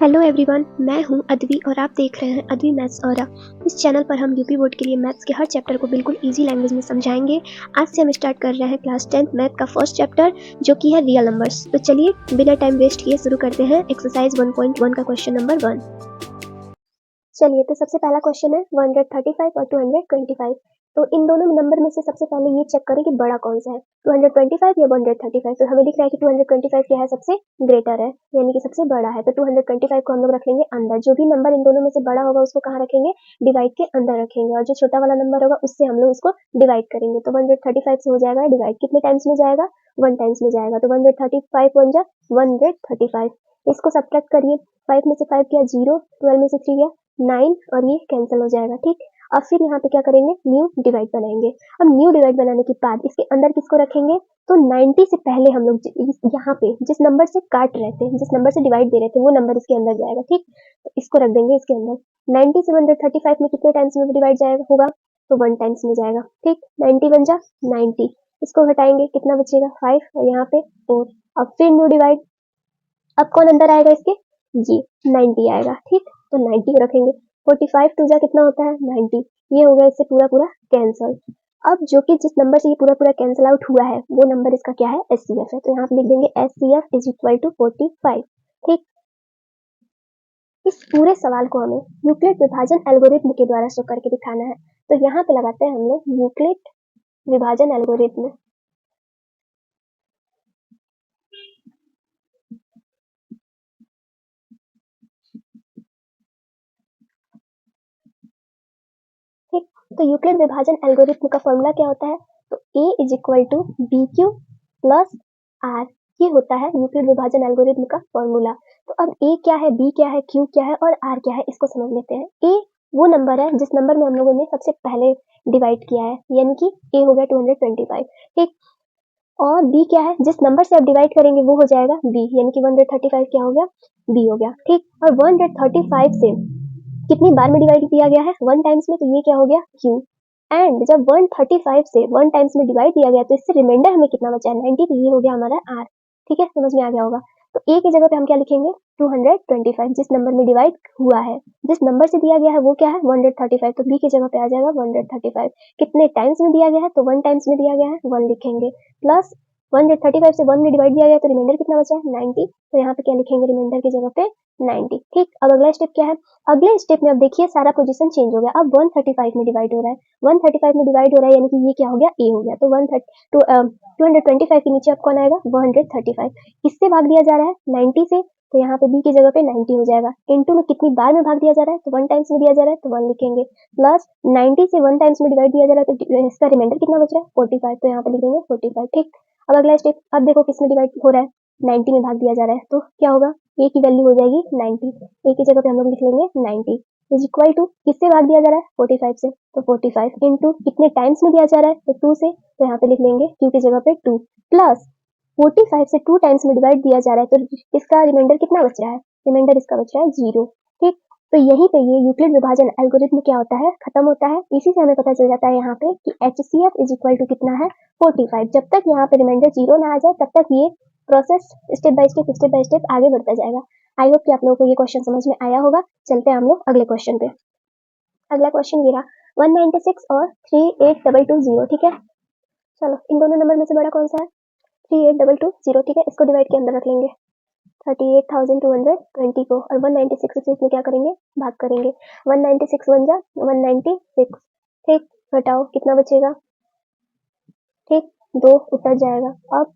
Hello everyone, मैं हूं अद्वी और आप देख रहे हैं अद्वी मैथ्स ऑरा। इस चैनल पर हम यूपी बोर्ड के लिए मैथ्स के हर चैप्टर को बिल्कुल इजी लैंग्वेज में समझाएंगे। आज से हम स्टार्ट कर रहे हैं क्लास 10th मैथ का फर्स्ट चैप्टर जो कि है रियल नंबर्स। तो चलिए बिना टाइम वेस्ट किए शुरू करते हैं एक्सरसाइज 1.1 का क्वेश्चन नंबर 1। चलिए तो सबसे पहला क्वेश्चन है 135 और 225। तो इन दोनों नंबर में से सबसे पहले ये चेक करें कि बड़ा कौन सा है, 225 या 135। तो हमें दिख रहा है कि 225 क्या है, सबसे ग्रेटर है यानी कि सबसे बड़ा है। तो 225 को हम लोग रख लेंगे अंदर। जो भी नंबर इन दोनों में से बड़ा होगा उसको कहाँ रखेंगे, डिवाइड के अंदर रखेंगे, और जो छोटा वाला नंबर होगा उससे हम लोग उसको डिवाइड करेंगे। तो 135 से हो जाएगा डिवाइड, कितने टाइम्स में जाएगा, 1 टाइम्स में जाएगा। तो 135 1 जा 135। इसको सब्ट्रैक्ट करिए, 5 में से 5 किया 0, 12 में से 3 गया 9 और ये कैंसिल हो जाएगा। ठीक, अब फिर यहाँ पे क्या करेंगे, न्यू डिवाइड बनाएंगे। अब न्यू डिवाइड बनाने के बाद इसके अंदर किसको रखेंगे, तो 90 से पहले हम लोग यहाँ पे जिस नंबर से काट रहे थे, जिस नंबर से डिवाइड दे रहे थे, वो नंबर इसके अंदर जाएगा। ठीक, तो इसको रख देंगे इसके अंदर। 90 से 135 में कितने टाइम्स में डिवाइड जाएगा होगा, तो 1 टाइम्स में जाएगा। ठीक, 90 बन जा 90, इसको घटाएंगे कितना बचेगा 5 और यहाँ पे 4। अब फिर न्यू डिवाइड, अब कौन अंदर आएगा इसके, जी 90 आएगा। ठीक, तो 90 को रखेंगे। 45 टू जा कितना होता है 90, ये हो गया इससे पूरा पूरा कैंसल। अब जो कि जिस नंबर से ये पूरा पूरा कैंसिल आउट हुआ है वो नंबर इसका क्या है, एचसीएफ है। तो यहाँ पे लिख देंगे एचसीएफ इज इक्वल टू 45। ठीक, इस पूरे सवाल को हमें यूक्लिड विभाजन एल्गोरिथम के द्वारा शो करके दिखाना है। तो यहाँ पे लगाते हैं हम लोग यूक्लिड विभाजन एल्गोरिथम। ठीक, तो यूक्लिड विभाजन एल्गोरिथम का फॉर्मूला क्या होता है, तो a is equal to B Q plus R, ये होता है यूक्लिड विभाजन एल्गोरिथम का फॉर्मूला। तो अब a क्या है, b क्या है, q क्या है और r क्या है, इसको समझ लेते हैं। a वो नंबर है जिस नंबर में हम लोगों ने सबसे पहले डिवाइड किया है, यानी कि a हो गया 225। ठीक, और b क्या है, जिस नंबर से आप डिवाइड करेंगे वो हो जाएगा b, यानी कि 135 क्या हो गया, b हो गया। ठीक, और 135 से कितनी बार में डिवाइड किया गया है, 1 टाइम्स में, तो ये क्या हो गया q। एंड जब 135 से 1 टाइम्स में डिवाइड दिया गया तो इससे रिमाइंडर हमें कितना बचा है 90, तो ये हो गया हमारा r। ठीक है, समझ में आ गया होगा। तो a की जगह पे हम क्या लिखेंगे 225, जिस नंबर में डिवाइड हुआ है, जिस नंबर से दिया गया है वो क्या है 135, तो b की जगह पे आ जाएगा 135। कितने टाइम्स में दिया गया है, तो 1 टाइम्स में दिया गया है 1 लिखेंगे, प्लस 135 से 1 में डिवाइड दिया गया तो रिमाइंडर कितना बचा है 90, तो यहाँ पे क्या लिखेंगे रिमाइंडर की जगह पे 90। ठीक, अब अगला स्टेप क्या है, अगले स्टेप में अब देखिए सारा पोजीशन चेंज हो गया। अब 135 में डिवाइड हो रहा है, 135 में डिवाइड हो रहा है यानी कि ये क्या हो गया a हो गया। तो 225 के नीचे अब कौन आएगा 135, किससे भाग दिया जा रहा है 90 से, तो यहाँ पे b की जगह पे 90 हो जाएगा। इनटू में कितनी बार में भाग दिया जा रहा है, तो 1 टाइम्स में दिया जा रहा है तो 1 लिखेंगे, प्लस 90 से 1 टाइम्स में डिवाइड दिया जा रहा है तो इसका रिमाइंडर कितना बच रहा है 45, तो यहाँ पे लिख देंगे 45। ठीक, अब अगला स्टेप, अब देखो किस में डिवाइड हो रहा है 90 में भाग दिया जा रहा है, तो क्या होगा a की वैल्यू हो जाएगी 90, a की जगह पे हम लोग लिख लेंगे 90 इज इक्वल टू किससे भाग दिया जा रहा है 45 से, तो 45 इंटू कितने टाइम्स में दिया जा रहा है, तो 2 से, तो यहाँ पे लिख लेंगे q की जगह पे 2, प्लस 45 से 2 टाइम्स में डिवाइड दिया जा रहा है तो इसका रिमाइंडर कितना बच रहा है, रिमाइंडर इसका बच रहा है 0। ठीक, तो यहीं पे ये यूक्लिड विभाजन एल्गोरिथम क्या होता है, खत्म होता है। इसी से हमें पता चल जाता है यहाँ पे कि HCF इज इक्वल टू कितना है 45। जब तक यहाँ पे रिमाइंडर 0 ना आ जाए तब तक ये प्रोसेस स्टेप बाय स्टेप आगे बढ़ता जाएगा। आई होप कि आप लोगों को ये क्वेश्चन समझ में आया होगा। चलते हैं हम लोग अगले क्वेश्चन पे। अगला क्वेश्चन ये रहा 196 और 38220। ठीक है, चलो इन दोनों नंबर में से बड़ा कौन सा है, 38220। ठीक है, इसको डिवाइड के अंदर रख लेंगे 38,220 को, और 196 से इसमें क्या करेंगे भाग करेंगे, 196 बन जा 196। ठीक, घटाओ कितना बचेगा, ठीक 2 उतर जाएगा। अब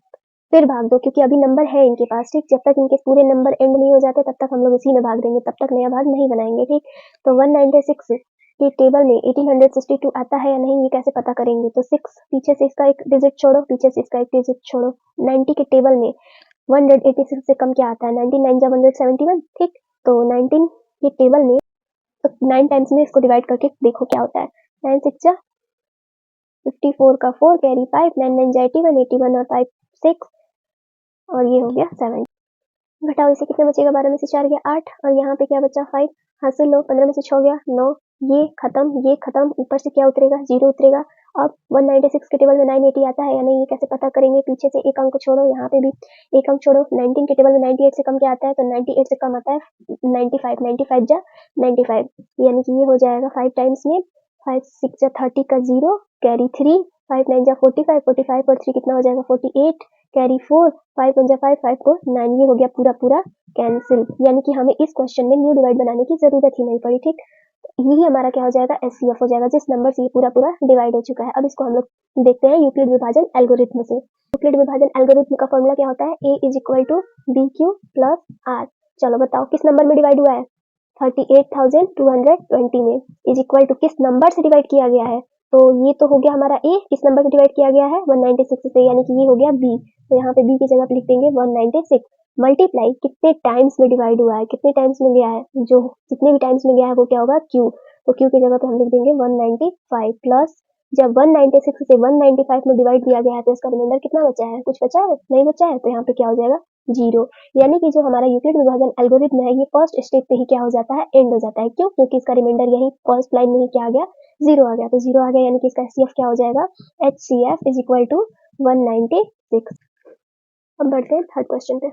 फिर भाग दो क्योंकि अभी नंबर है इनके पास। ठीक, जब तक इनके पूरे नंबर एंड नहीं हो जाते तब तक हम लोग इसी में भाग देंगे, तब तक नया भाग नहीं बनाएंगे। ठीक, तो 196 के टेबल में 1862 आता है या नहीं ये कैसे पता करेंगे, तो 6 पीछे से इसका एक डिजिट छोड़ो, पीछे से इसका एक डिजिट छोड़ो। 90 के टेबल में 186 से कम क्या आता है, 99 जा 171। ठीक, तो 19 के टेबल में तो 9 टाइम्स में इसको डिवाइड करके देखो क्या होता है, 9 6 जा 54 का 4 कैरी 5, 9 9 जा 81, 81 और 5 6, और ये हो गया 7। घटाओ, इसे कितने बचेगा, 12 में से 4 गया 8, और यहाँ पे क्या बचा 5, हासिल लो, 15 में से 6 गया 9, ये खत्म, ऊपर से क्या उतरेगा 0 उतरेगा, अब 196 के टेबल में 980 आता है या नहीं, ये कैसे पता करेंगे? पीछे से एक अंक छोड़ो, यहाँ पे भी एक अंक छोड़ो। 19 के टेबल में 98 से कम क्या आता है? तो 98 से कम आता है 95, 95 जा 95, यानी कि ये हो जाएगा 5 टाइम्स में 5 6 जा 30 का 0 कैरी 3, 5 9 जा 45, 45 और 3 कितना हो जाएगा 48 कैरी 4, 5 1 जा 5, 5 को 9, ये हो गया पूरा पूरा कैंसिल, यानी कि हमें इस क्वेश्चन में न्यू डिवाइड बनाने की जरूरत ही नहीं पड़ी। ठीक, यही हमारा क्या हो जाएगा? एचसीएफ हो जाएगा, जिस नंबर से ये पूरा पूरा डिवाइड हो चुका है। अब इसको हम लोग देखते हैं यूक्लिड विभाजन एल्गोरिथ्म से। यूक्लिड विभाजन एल्गोरिथ्म का फॉर्मूला क्या होता है? A is equal to B Q plus R. चलो बताओ किस नंबर में डिवाइड हुआ है? 38,220 में। इज इक्वल टू किस नंबर से डिवाइड किया गया है? तो ये तो हो गया हमारा ए, किस नंबर से डिवाइड किया गया है? 196 से, यानी कि ये हो गया बी। तो यहाँ पे बी की जगह पे लिख देंगे 196 मल्टीप्लाई कितने टाइम्स में डिवाइड हुआ है, कितने टाइम्स में गया है, जो जितने भी टाइम्स में गया है वो क्या होगा? क्यू। तो क्यू की जगह पे हम लिख देंगे 195 प्लस, जब 196 से 195 में डिवाइड किया गया है तो इसका रिमाइंडर कितना बचा है? कुछ बचा है? नहीं बचा है, तो यहाँ पे क्या हो जाएगा? 0। यानी कि जो हमारा यूक्लिड विभाजन एल्गोरिथम है, ये फर्स्ट स्टेप पे ही क्या हो जाता है? एंड हो जाता है। क्यों? क्योंकि इसका रिमाइंडर यही फर्स्ट लाइन में ही क्या आ गया? 0 आ गया। तो 0 आ गया, यानी कि इसका एचसीएफ क्या हो जाएगा? HCF is equal to 196। अब बढ़ते हैं थर्ड क्वेश्चन पे।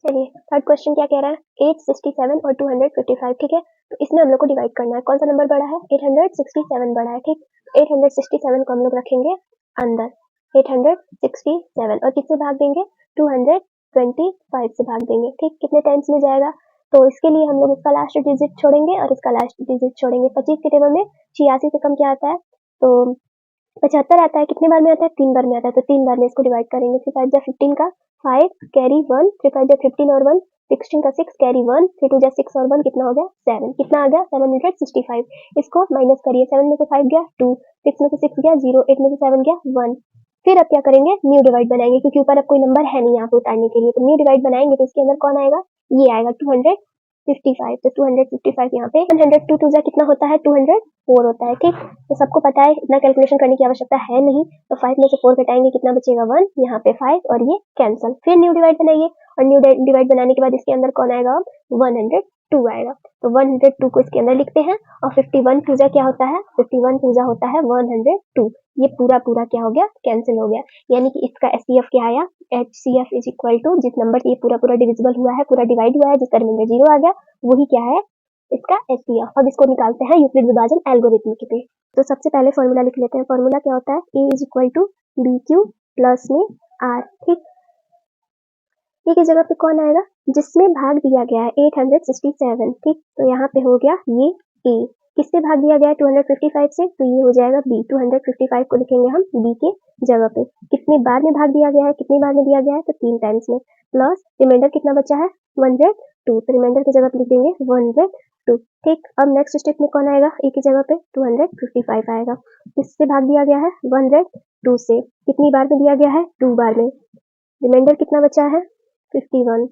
चलिए, थर्ड क्वेश्चन क्या कह रहा है? 867 और 255, ठीक है। तो इसमें हम लोग को डिवाइड करना है, कौन सा नंबर बड़ा है? 867 बड़ा है, ठीक। 867 को हम लोग रखेंगे अंदर, 867, और किससे भाग देंगे? 225 से भाग देंगे, ठीक। कितने टाइम्स में जाएगा? तो इसके लिए हम लोग इसका लास्ट डिजिट छोड़ेंगे और इसका लास्ट डिजिट छोड़ेंगे। 25 के टेबल में 86 से कम क्या आता है? तो 75 आता है। कितने बार में आता है? 3 बार में आता है। तो 3 बार में इसको डिवाइड करेंगे। 3 5 जा 15 का 5 कैरी 1, 3 5 जा 15 और 1 16 का 6 कैरी 1, 3 2 जा 6 और 1 कितना हो गया? 7। कितना आ गया? 765। इसको माइनस करिए, 7 में से 5 गया 2, 6 में से 6 गया 0, 8 में से 7 गया 1। फिर अब क्या करेंगे? न्यू डिवाइड बनाएंगे, क्योंकि ऊपर अब कोई नंबर है नहीं यहाँ पे उतारने के लिए। तो न्यू डिवाइड बनाएंगे तो इसके अंदर कौन आएगा? ये आएगा 255। तो 255 यहाँ पे 102 टू जा कितना होता है? 204 होता है, ठीक। तो सबको पता है, इतना कैलकुलेशन करने की आवश्यकता है नहीं। तो 5 में से 4 घटाएंगे, कितना बचेगा? 1। यहाँ पे 5 और ये कैंसल। फिर न्यू डिवाइड बनाइए, और न्यू डिवाइड बनाने के बाद इसके अंदर कौन आएगा? 102 आएगा। तो 102 को इसके अंदर लिखते हैं, और 51 टू जा क्या होता है? 51 टू जा होता है 102। ये पूरा पूरा क्या हो गया? कैंसिल हो गया। यानी कि इसका एचसीएफ क्या आया? एचसीएफ इज इक्वल टू, जिस नंबर से ये पूरा पूरा डिविजिबल हुआ है, पूरा डिवाइड हुआ है, जिसका रिमाइंडर 0 आ गया, वही क्या है? इसका एचसीएफ। अब इसको निकालते हैं यूक्लिड विभाजन एल्गोरिथम के पे। तो सबसे पहले फॉर्मूला लिख लेते हैं। फॉर्मूला क्या होता है? A is equal to B Q plus में आर, ठीक। ये की जगह पे कौन आएगा? जिसमें भाग दिया गया है 867, ठीक। तो यहाँ पे हो गया ये ए। किससे भाग दिया गया है? 255 से, तो ये हो जाएगा बी। 255 को लिखेंगे हम बी के जगह पे। कितनी बार में भाग दिया गया है? कितनी बार में दिया गया है? तो 3 टाइम्स में। प्लस रिमाइंडर कितना बचा है? 102। तो रिमाइंडर की जगह पे लिख देंगे 102, ठीक। अब नेक्स्ट स्टेप में कौन आएगा? ए की जगह पे 255 आएगा। किससे भाग दिया गया है? 102 से। कितनी बार में दिया गया है? 2 बार में। रिमाइंडर कितना बचा है? 51।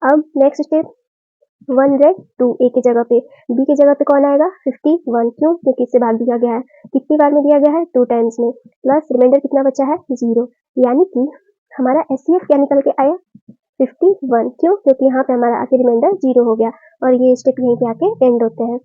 अब नेक्स्ट स्टेप 102 ए की जगह पे, बी की जगह पे कौन आएगा? 51। क्यों? क्योंकि इससे भाग दिया गया है। कितनी बार में दिया गया है? 2 टाइम्स में। प्लस रिमाइंडर कितना बचा है? 0। यानी कि हमारा एचसीएफ क्या निकल के आया? 51। क्यों? क्योंकि यहाँ पे हमारा आके रिमाइंडर 0 हो गया, और ये स्टेप यहीं पे आके एंड होते हैं।